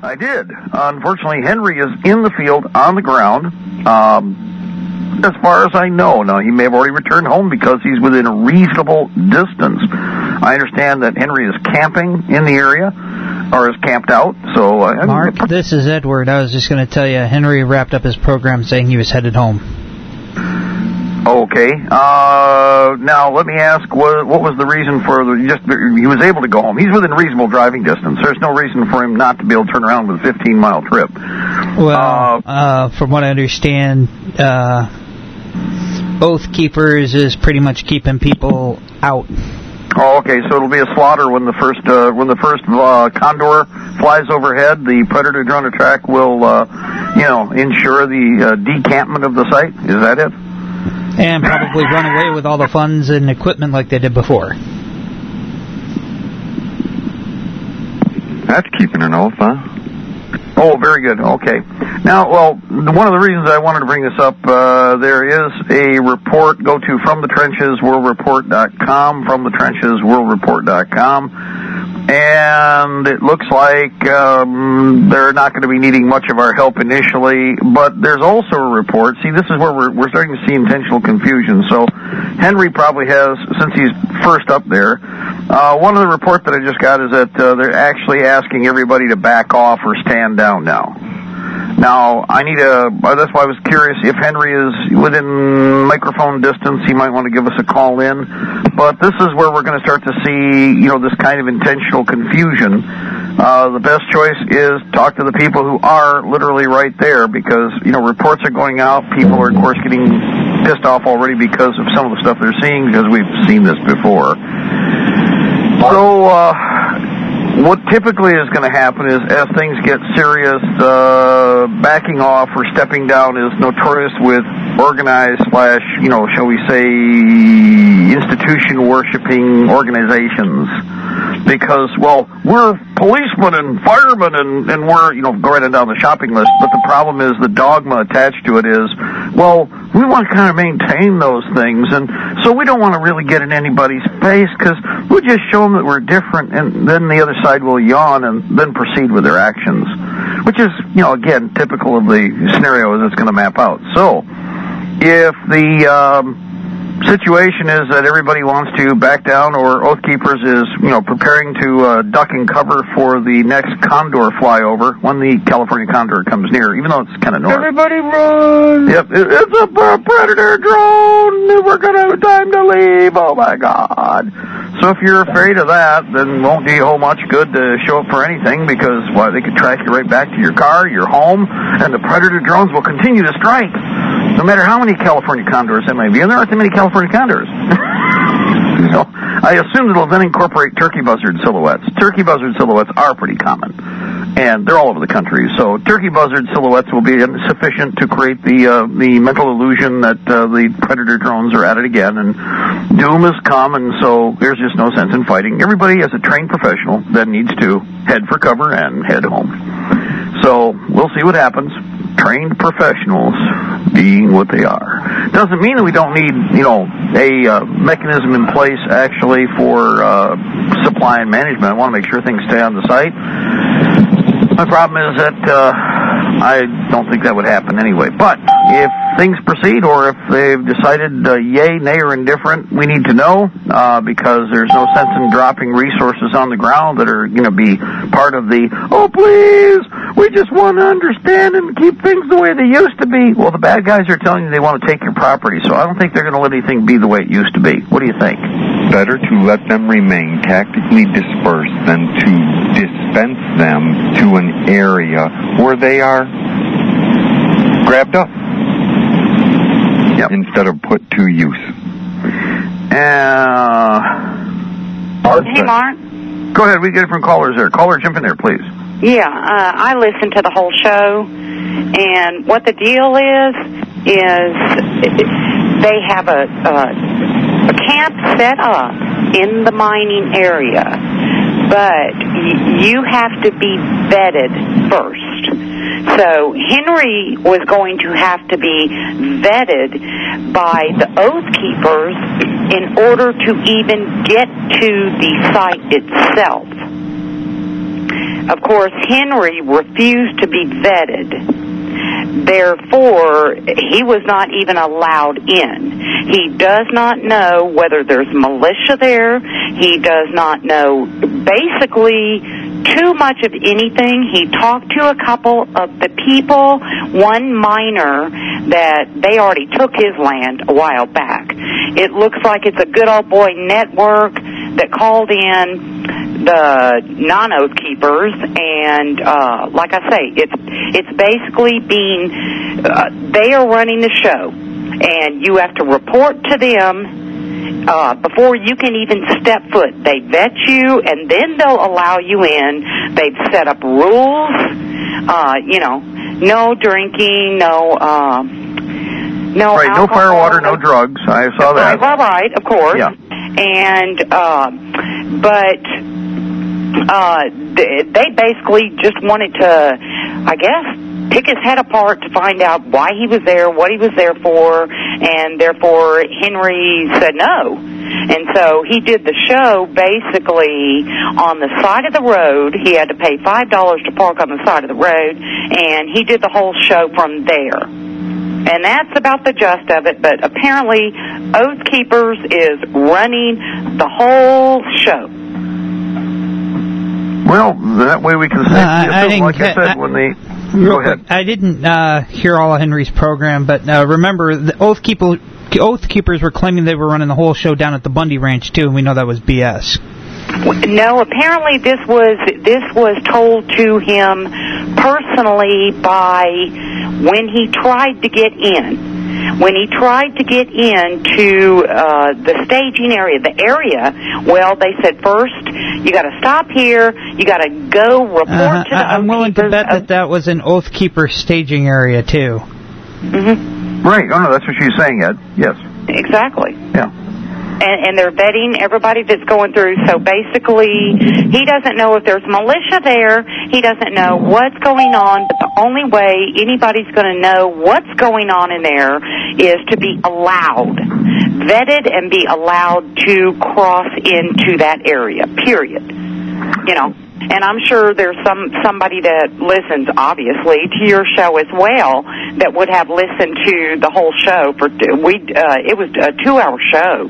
I did. Unfortunately, Henry is in the field on the ground. As far as I know, now he may have already returned home because he's within a reasonable distance. I understand that Henry is camping in the area, or is camped out. So, Mark, this is Edward. I was just going to tell you, Henry wrapped up his program saying he was headed home. Okay. Now let me ask, what was the reason for he was able to go home? He's within reasonable driving distance. There's no reason for him not to be able to turn around with a 15-mile trip. Well, from what I understand, Oath Keepers is pretty much keeping people out. Oh, okay. So it'll be a slaughter when the first condor flies overhead. The Predator drone attack will, ensure the decampment of the site. Is that it? And probably run away with all the funds and equipment like they did before. That's keeping an oath, huh? Oh, very good. Okay. Now, well, one of the reasons I wanted to bring this up, there is a report. Go to FromTheTrenchesWorldReport.com, FromTheTrenchesWorldReport.com, and it looks like they're not going to be needing much of our help initially, but there's also a report. See, this is where we're starting to see intentional confusion. So Henry probably has, since he's first up there, one of the reports that I just got is that they're actually asking everybody to back off or stand down now. Now, that's why I was curious if Henry is within microphone distance. He might want to give us a call in. But this is where we're going to start to see, this kind of intentional confusion. The best choice is talk to the people who are literally right there because, reports are going out. People are, of course, getting pissed off already because of some of the stuff they're seeing because we've seen this before. So, what typically is going to happen is, as things get serious, backing off or stepping down is notorious with organized / shall we say, institution-worshipping organizations. Because, well, we're policemen and firemen and we're, go right down the shopping list. But the problem is the dogma attached to it is, well, we want to kind of maintain those things. And so we don't want to really get in anybody's face because we'll just show them that we're different. And then the other side will yawn and then proceed with their actions. Which is, again, typical of the scenario that's going to map out. So, if the situation is that everybody wants to back down or Oath Keepers is, preparing to duck and cover for the next condor flyover when the California condor comes near, even though it's kind of north. Everybody run! Yep, it's a Predator drone! We're going to have time to leave! Oh, my God! So if you're afraid of that, then won't do you a whole much good to show up for anything because, they could track you right back to your car, your home, and the Predator drones will continue to strike. No matter how many California condors there may be, and there aren't that many California condors. So I assume it'll then incorporate turkey buzzard silhouettes. Turkey buzzard silhouettes are pretty common, and they're all over the country. So turkey buzzard silhouettes will be sufficient to create the mental illusion that the Predator drones are at it again, and doom has come, and so there's just no sense in fighting. Everybody, as a trained professional, then needs to head for cover and head home. So we'll see what happens. Trained professionals being what they are. Doesn't mean that we don't need, a mechanism in place actually for supply and management. I want to make sure things stay on the site. My problem is that I don't think that would happen anyway. But if things proceed or if they've decided yay, nay, or indifferent, we need to know because there's no sense in dropping resources on the ground that are going to be part of the, oh, please, we just want to understand and keep things the way they used to be. Well, the bad guys are telling you they want to take your property, so I don't think they're going to let anything be the way it used to be. What do you think? Better to let them remain tactically dispersed than to dispense them to an area where they are grabbed up. Yep. Instead of put to use. Hey, Mark. Go ahead. We get different callers there. Caller, jump in there, please. Yeah, I listened to the whole show, and what the deal is they have a camp set up in the mining area, but you have to be vetted first. So Henry was going to have to be vetted by the Oath Keepers in order to even get to the site itself. Of course, Henry refused to be vetted. Therefore, he was not even allowed in. He does not know whether there's militia there. He does not know basically too much of anything. He talked to a couple of the people, one miner that they already took his land a while back. It looks like it's a good old boy network that called in the non-oath keepers, and like I say, it's basically being they are running the show, and you have to report to them before you can even step foot. They vet you, and then they'll allow you in. They've set up rules, no drinking, no right, alcohol, no firewater, no drugs. I saw that. Right, of course. Yeah. And they basically just wanted to, I guess, pick his head apart to find out why he was there, what he was there for, and therefore Henry said no. And so he did the show basically on the side of the road. He had to pay $5 to park on the side of the road, and he did the whole show from there. And that's about the gist of it, but apparently Oath Keepers is running the whole show. Well, that way we can say, like I said, when they... Go ahead. I didn't hear all of Henry's program, but remember, the Oath Keepers were claiming they were running the whole show down at the Bundy Ranch, too, and we know that was BS. No, apparently this was told to him personally by when he tried to get in. When he tried to get into the staging area, well, they said, first, you got to stop here, you got to go report to the I'm willing to bet that was an Oath Keeper staging area, too. Mm-hmm. Right. Oh, no, that's what she's saying, Ed. Yes. Exactly. Yeah. And they're vetting everybody that's going through. So basically, he doesn't know if there's militia there. He doesn't know what's going on. But the only way anybody's going to know what's going on in there is to be allowed, vetted, and be allowed to cross into that area, period. And I'm sure there's somebody that listens, obviously, to your show as well that would have listened to the whole show. It was a 2-hour show.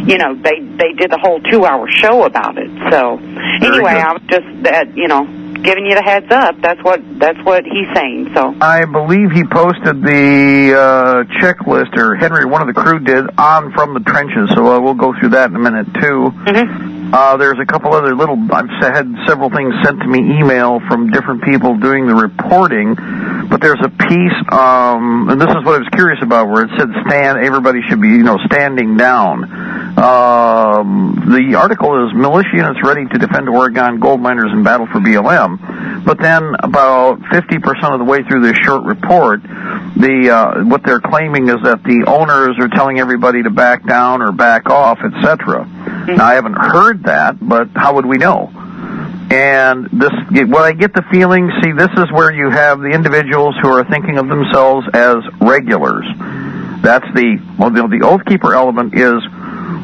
They did the whole 2-hour show about it. So anyway, I was just giving you the heads up. That's what he's saying. So I believe he posted the checklist, or Henry, one of the crew did, on From the Trenches. So we'll go through that in a minute too. Mm-hmm. There's a couple other I've had several things sent to me email from different people doing the reporting, but there's a piece, and this is what I was curious about, where it said everybody should be, standing down. The article is Militia Units Ready to Defend Oregon, Gold Miners in Battle for BLM. But then about 50% of the way through this short report, what they're claiming is that the owners are telling everybody to back down or back off, etc. Now, I haven't heard that, but how would we know? And what I get the feeling, this is where you have the individuals who are thinking of themselves as regulars. That's the Oath Keeper element is,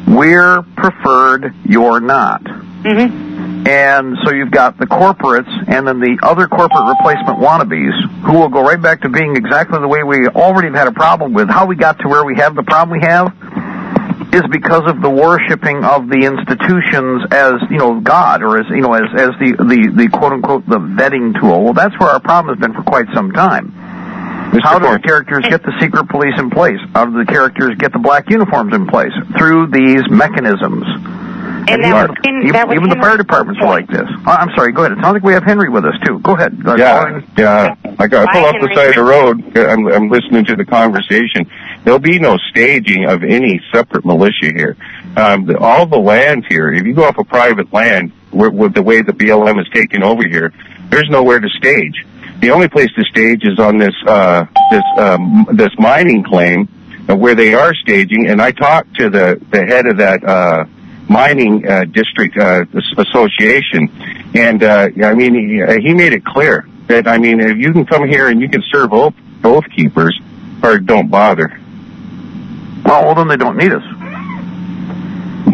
we're preferred, you're not. Mm-hmm. And so you've got the corporates, and then the other corporate replacement wannabes, who will go right back to being exactly the way we already have had a problem with. How we got to where we have the problem we have is because of the worshiping of the institutions as, God, or as the quote unquote the vetting tool. Well, that's where our problem has been for quite some time. How do the characters get the secret police in place? How do the characters get the black uniforms in place? Through these mechanisms. And even the fire departments are like this. I'm sorry, go ahead. It sounds like we have Henry with us, too. Go ahead. Yeah. I pull off the side of the road. I'm listening to the conversation. There'll be no staging of any separate militia here. All the land here, if you go off of private land, with the way the BLM is taking over here, there's nowhere to stage. The only place to stage is on this mining claim where they are staging. And I talked to the head of that mining district association, and he made it clear that if you can come here and you can serve both keepers, or don't bother. Well, then they don't need us.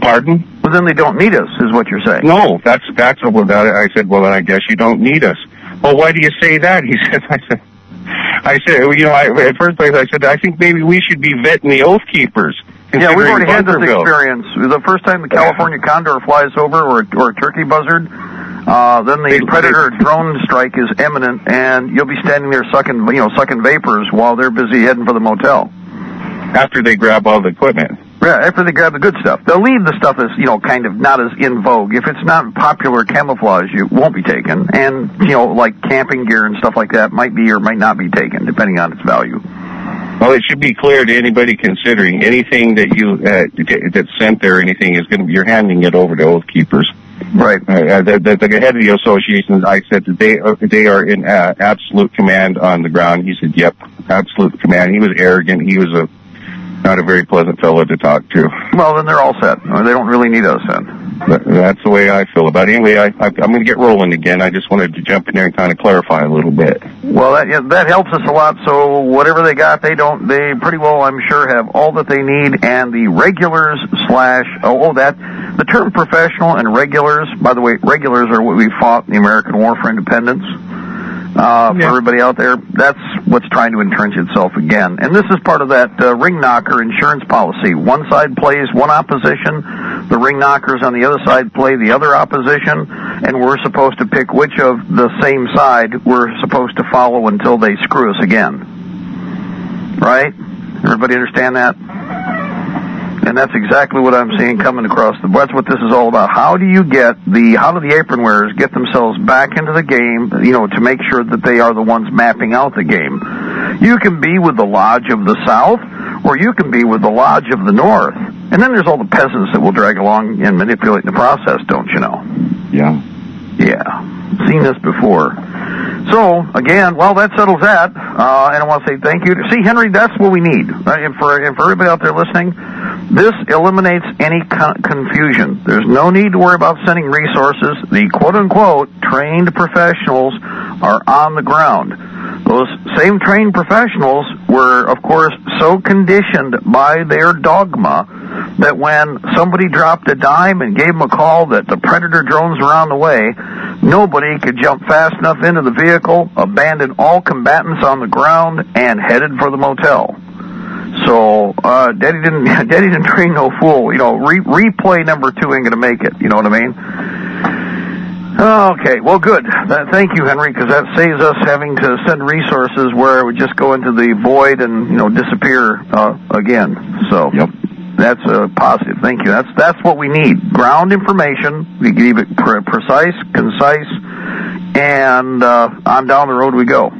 Pardon? Well, then they don't need us, is what you're saying. No, that's what I said. Well, then I guess you don't need us. Well, why do you say that? He said. I said, at first place, I said, I think maybe we should be vetting the Oath Keepers. Yeah, we've already had this experience. The first time the California condor flies over, or a turkey buzzard, then the predator drone strike is imminent, and you'll be standing there sucking vapors while they're busy heading for the motel. After they grab all the equipment. Yeah, after they grab the good stuff. They'll leave the stuff that's, kind of not as in vogue. If it's not popular camouflage, it won't be taken. And, like camping gear and stuff like that might be or might not be taken, depending on its value. Well, it should be clear to anybody considering anything that you that's sent there, anything is going to be, you're handing it over to Oath Keepers. Right. The head of the association, I said that they are in absolute command on the ground. He said, "Yep, absolute command." He was arrogant. He was not a very pleasant fellow to talk to. Well, then they're all set. They don't really need us then. That's the way I feel about it. Anyway, I'm going to get rolling again. I just wanted to jump in there and kind of clarify a little bit. Well, that helps us a lot. So whatever they got, they pretty well, I'm sure, have all that they need. And the regulars the term professional and regulars, by the way, regulars are what we fought in the American War for Independence. For everybody out there, that's what's trying to entrench itself again. And this is part of that ring knocker insurance policy. One side plays one opposition, the ring knockers on the other side play the other opposition, and we're supposed to pick which of the same side we're supposed to follow until they screw us again. Right? Everybody understand that? And that's exactly what I'm seeing coming across the board. That's what this is all about. How do the apron wearers get themselves back into the game, to make sure that they are the ones mapping out the game? You can be with the Lodge of the South, or you can be with the Lodge of the North. And then there's all the peasants that will drag along and manipulate the process, don't you know? Yeah. Yeah. Seen this before. So, again, well, that settles that. And I want to say thank you. See, Henry, that's what we need. Right? And for everybody out there listening, this eliminates any confusion. There's no need to worry about sending resources. The quote-unquote trained professionals are on the ground. Those same trained professionals were, of course, so conditioned by their dogma that when somebody dropped a dime and gave them a call that the Predator drones were on the way, nobody could jump fast enough into the vehicle, abandon all combatants on the ground, and headed for the motel. So, Daddy didn't train no fool. Replay number 2 ain't gonna make it. You know what I mean? Okay, well, good. Thank you, Henry, because that saves us having to send resources where it would just go into the void and disappear again. So, yep, that's a positive. Thank you. That's what we need. Ground information. We keep it precise, concise, and on down the road we go.